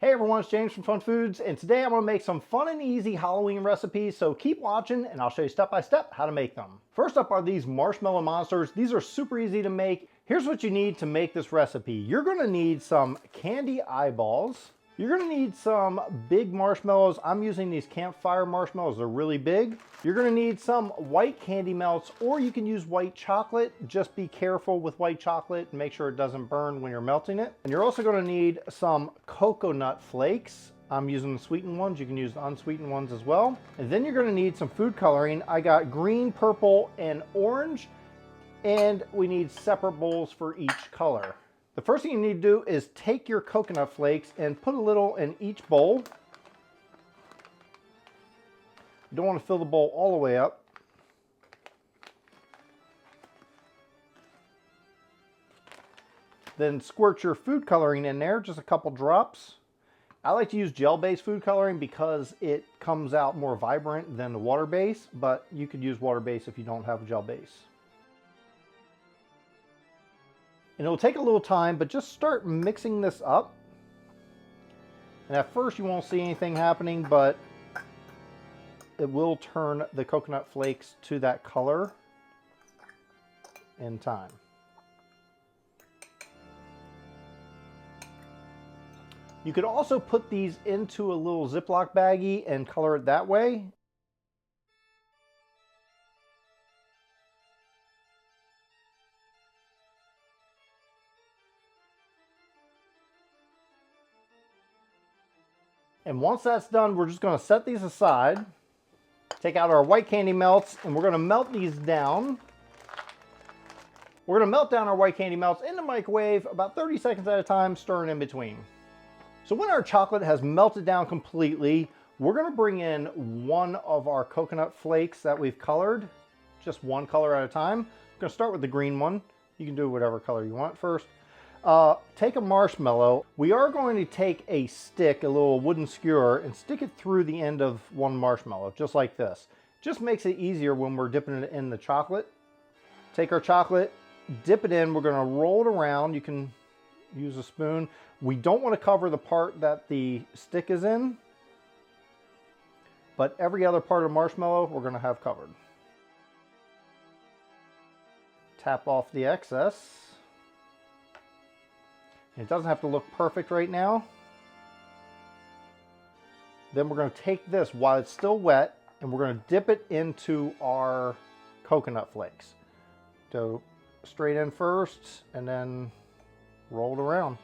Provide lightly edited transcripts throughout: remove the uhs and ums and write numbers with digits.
Hey everyone, it's James from FunFoods, and today I'm going to make some fun and easy Halloween recipes, so keep watching and I'll show you step by step how to make them. First up are these marshmallow monsters. These are super easy to make. Here's what you need to make this recipe. You're going to need some candy eyeballs. You're going to need some big marshmallows. I'm using these campfire marshmallows. They're really big. You're going to need some white candy melts, or you can use white chocolate. Just be careful with white chocolate and make sure it doesn't burn when you're melting it. And you're also going to need some coconut flakes. I'm using the sweetened ones. You can use the unsweetened ones as well. And then you're going to need some food coloring. I got green, purple, and orange. And we need separate bowls for each color. The first thing you need to do is take your coconut flakes and put a little in each bowl. You don't want to fill the bowl all the way up. Then squirt your food coloring in there, just a couple drops. I like to use gel-based food coloring because it comes out more vibrant than the water-based, but you could use water-based if you don't have a gel-base. And it'll take a little time, but just start mixing this up. And at first you won't see anything happening, but it will turn the coconut flakes to that color in time. You could also put these into a little Ziploc baggie and color it that way. And once that's done, we're just going to set these aside, take out our white candy melts, and we're going to melt these down. We're going to melt down our white candy melts in the microwave about 30 seconds at a time, stirring in between. So when our chocolate has melted down completely, we're going to bring in one of our coconut flakes that we've colored, just one color at a time. I'm going to start with the green one. You can do whatever color you want first. Take a marshmallow. We are going to take a stick, a little wooden skewer, and stick it through the end of one marshmallow, just like this. Just makes it easier when we're dipping it in the chocolate. Take our chocolate, dip it in. We're going to roll it around. You can use a spoon. We don't want to cover the part that the stick is in, but every other part of the marshmallow we're going to have covered. Tap off the excess. It doesn't have to look perfect right now. Then we're going to take this while it's still wet and we're going to dip it into our coconut flakes. So straight in first and then roll it around.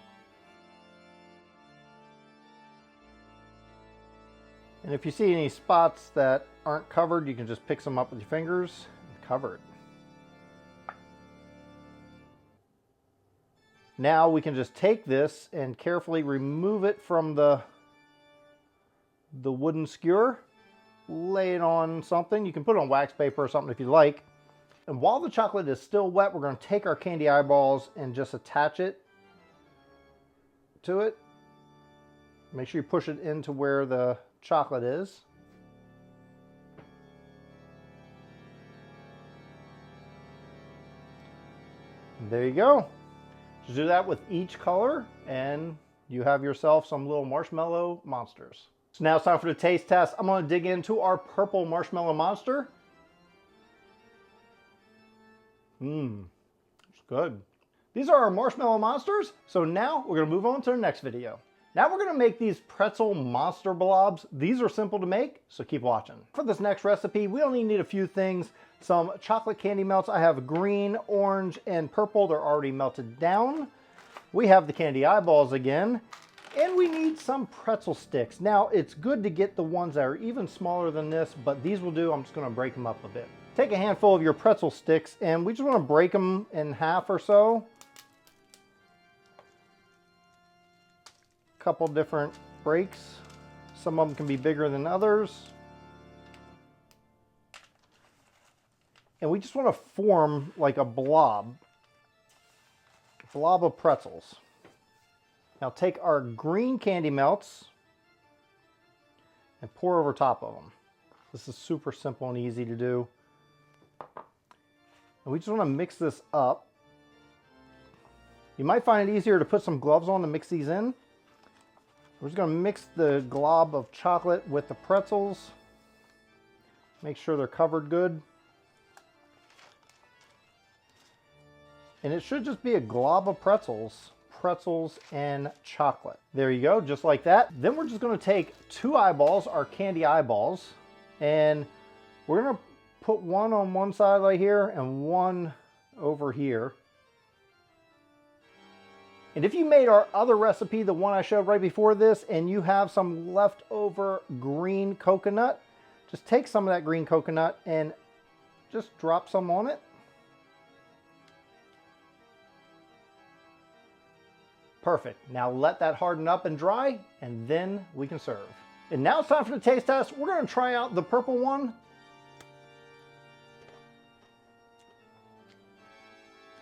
And if you see any spots that aren't covered, you can just pick some up with your fingers and cover it. Now we can just take this and carefully remove it from the wooden skewer, lay it on something. You can put it on wax paper or something if you like. And while the chocolate is still wet, we're going to take our candy eyeballs and just attach it to it. Make sure you push it into where the chocolate is. And there you go. Just do that with each color and you have yourself some little marshmallow monsters. So now it's time for the taste test. I'm going to dig into our purple marshmallow monster. It's good. These are our marshmallow monsters. So now we're going to move on to the next video. Now we're going to make these pretzel monster blobs. These are simple to make, so keep watching. For this next recipe, we only need a few things. Some chocolate candy melts. I have green, orange, and purple. They're already melted down. We have the candy eyeballs again. And we need some pretzel sticks. Now, it's good to get the ones that are even smaller than this, but these will do. I'm just going to break them up a bit. Take a handful of your pretzel sticks, and we just want to break them in half or so. Couple different breaks. Some of them can be bigger than others. And we just want to form like a blob of pretzels. Now take our green candy melts and pour over top of them. This is super simple and easy to do. And we just want to mix this up. You might find it easier to put some gloves on to mix these in. We're just gonna mix the glob of chocolate with the pretzels. Make sure they're covered good. And it should just be a glob of pretzels and chocolate. There you go, just like that. Then we're just gonna take 2 eyeballs, our candy eyeballs, and we're gonna put one on one side right here and one over here. And if you made our other recipe, the one I showed right before this, and you have some leftover green coconut, just take some of that green coconut and just drop some on it. Perfect. Now let that harden up and dry, and then we can serve. And now it's time for the taste test. We're gonna try out the purple one.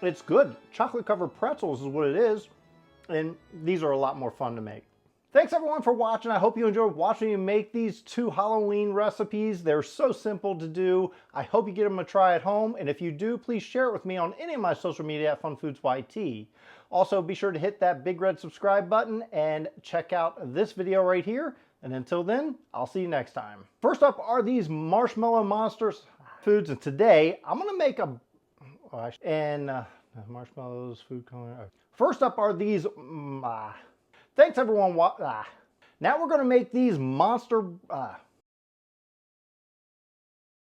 It's good. Chocolate covered pretzels is what it is. And these are a lot more fun to make. Thanks everyone for watching. I hope you enjoyed watching me make these 2 Halloween recipes. They're so simple to do. I hope you give them a try at home. And if you do, please share it with me on any of my social media at FunFoodsYT. Also, be sure to hit that big red subscribe button and check out this video right here. And until then, I'll see you next time. First up are these marshmallow monsters foods. And today, I'm gonna make a, marshmallows, food coloring. First up are these, thanks everyone. Now we're gonna make these monster,